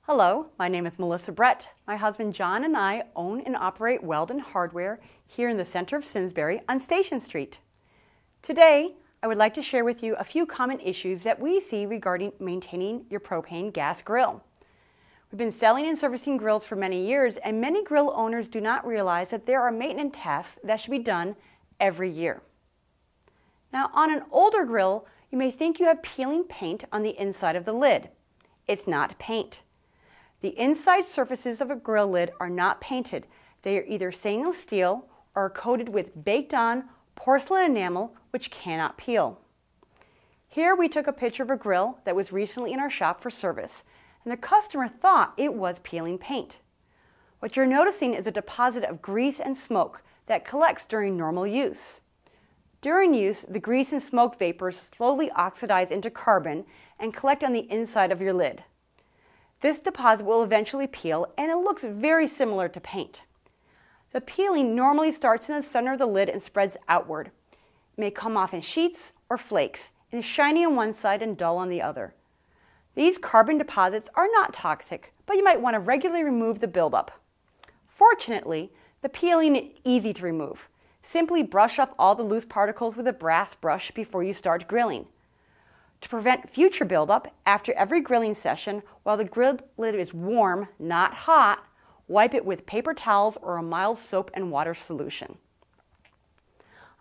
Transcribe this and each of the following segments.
Hello, my name is Melissa Brett. My husband John and I own and operate Welden Hardware here in the center of Simsbury on Station Street. Today, I would like to share with you a few common issues that we see regarding maintaining your propane gas grill. We've been selling and servicing grills for many years, and many grill owners do not realize that there are maintenance tasks that should be done every year. Now, on an older grill, you may think you have peeling paint on the inside of the lid. It's not paint. The inside surfaces of a grill lid are not painted. They are either stainless steel or are coated with baked-on porcelain enamel, which cannot peel. Here we took a picture of a grill that was recently in our shop for service, and the customer thought it was peeling paint. What you're noticing is a deposit of grease and smoke that collects during normal use. During use, the grease and smoke vapors slowly oxidize into carbon and collect on the inside of your lid. This deposit will eventually peel, and it looks very similar to paint. The peeling normally starts in the center of the lid and spreads outward. It may come off in sheets or flakes and is shiny on one side and dull on the other. These carbon deposits are not toxic, but you might want to regularly remove the buildup. Fortunately, the peeling is easy to remove. Simply brush off all the loose particles with a brass brush before you start grilling. To prevent future buildup, after every grilling session, while the grill lid is warm, not hot, wipe it with paper towels or a mild soap and water solution.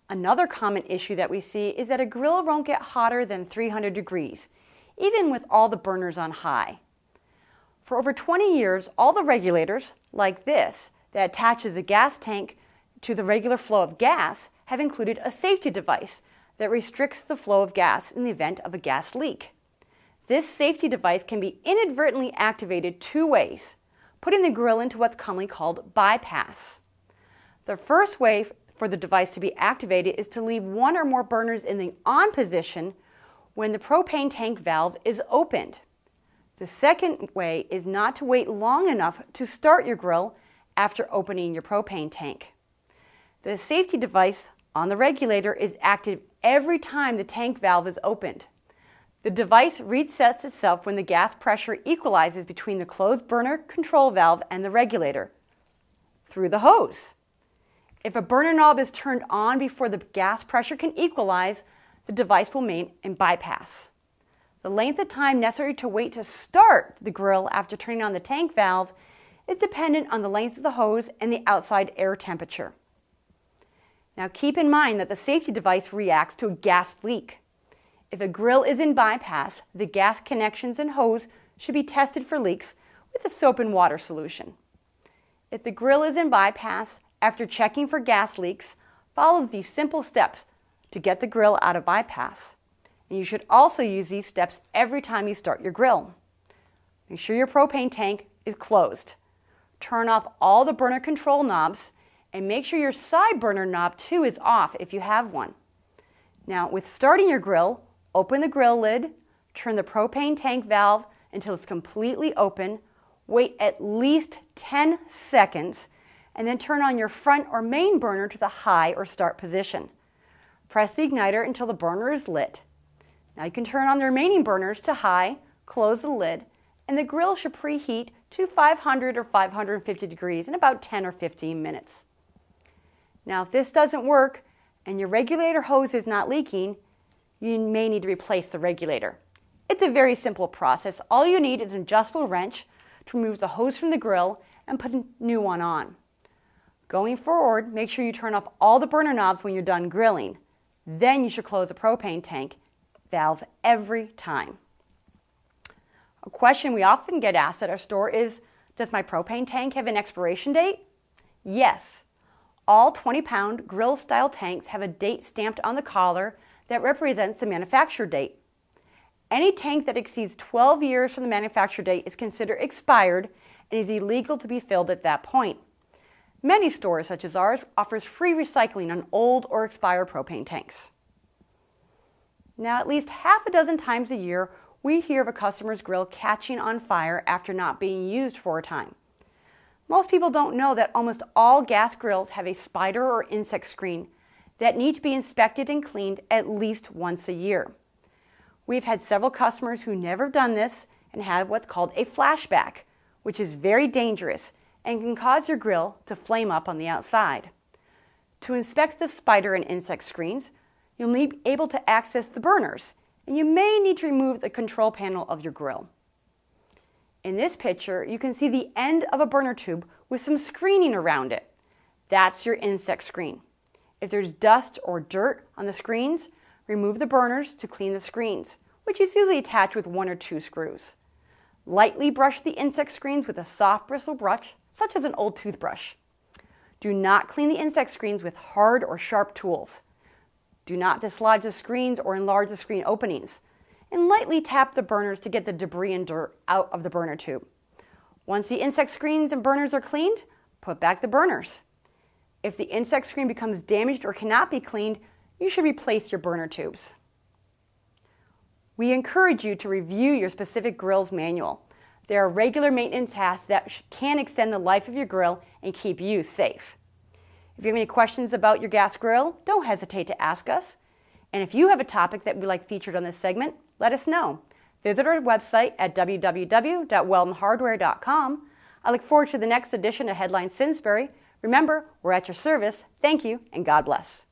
Another common issue that we see is that a grill won't get hotter than 300 degrees, even with all the burners on high. For over 20 years, all the regulators, like this, that attaches a gas tank to the regular flow of gas, have included a safety device that restricts the flow of gas in the event of a gas leak. This safety device can be inadvertently activated two ways, putting the grill into what's commonly called bypass. The first way for the device to be activated is to leave one or more burners in the on position when the propane tank valve is opened. The second way is not to wait long enough to start your grill after opening your propane tank. The safety device on the regulator is active every time the tank valve is opened. The device resets itself when the gas pressure equalizes between the closed burner control valve and the regulator through the hose. If a burner knob is turned on before the gas pressure can equalize, the device will remain in bypass. The length of time necessary to wait to start the grill after turning on the tank valve is dependent on the length of the hose and the outside air temperature. Now keep in mind that the safety device reacts to a gas leak. If a grill is in bypass, the gas connections and hose should be tested for leaks with a soap and water solution. If the grill is in bypass, after checking for gas leaks, follow these simple steps to get the grill out of bypass. And you should also use these steps every time you start your grill. Make sure your propane tank is closed. Turn off all the burner control knobs, and make sure your side burner knob too is off if you have one. Now, with starting your grill, open the grill lid, turn the propane tank valve until it's completely open, wait at least 10 seconds, and then turn on your front or main burner to the high or start position. Press the igniter until the burner is lit. Now you can turn on the remaining burners to high, close the lid, and the grill should preheat to 500 or 550 degrees in about 10 or 15 minutes. Now, if this doesn't work and your regulator hose is not leaking, you may need to replace the regulator. It's a very simple process. All you need is an adjustable wrench to remove the hose from the grill and put a new one on. Going forward, make sure you turn off all the burner knobs when you're done grilling. Then you should close the propane tank valve every time. A question we often get asked at our store is, does my propane tank have an expiration date? Yes. All 20-pound grill-style tanks have a date stamped on the collar that represents the manufacturer date. Any tank that exceeds 12 years from the manufacturer date is considered expired and is illegal to be filled at that point. Many stores, such as ours, offers free recycling on old or expired propane tanks. Now, at least half a dozen times a year, we hear of a customer's grill catching on fire after not being used for a time. Most people don't know that almost all gas grills have a spider or insect screen that need to be inspected and cleaned at least once a year. We've had several customers who never done this and had what's called a flashback, which is very dangerous and can cause your grill to flame up on the outside. To inspect the spider and insect screens, you'll be able to access the burners, and you may need to remove the control panel of your grill. In this picture, you can see the end of a burner tube with some screening around it. That's your insect screen. If there's dust or dirt on the screens, remove the burners to clean the screens, which is usually attached with 1 or 2 screws. Lightly brush the insect screens with a soft bristle brush, such as an old toothbrush. Do not clean the insect screens with hard or sharp tools. Do not dislodge the screens or enlarge the screen openings. And lightly tap the burners to get the debris and dirt out of the burner tube. Once the insect screens and burners are cleaned, put back the burners. If the insect screen becomes damaged or cannot be cleaned, you should replace your burner tubes. We encourage you to review your specific grill's manual. There are regular maintenance tasks that can extend the life of your grill and keep you safe. If you have any questions about your gas grill, don't hesitate to ask us. And if you have a topic that we'd like featured on this segment, let us know. Visit our website at www.weldenhardware.com. I look forward to the next edition of Headline Simsbury. Remember, we're at your service. Thank you, and God bless.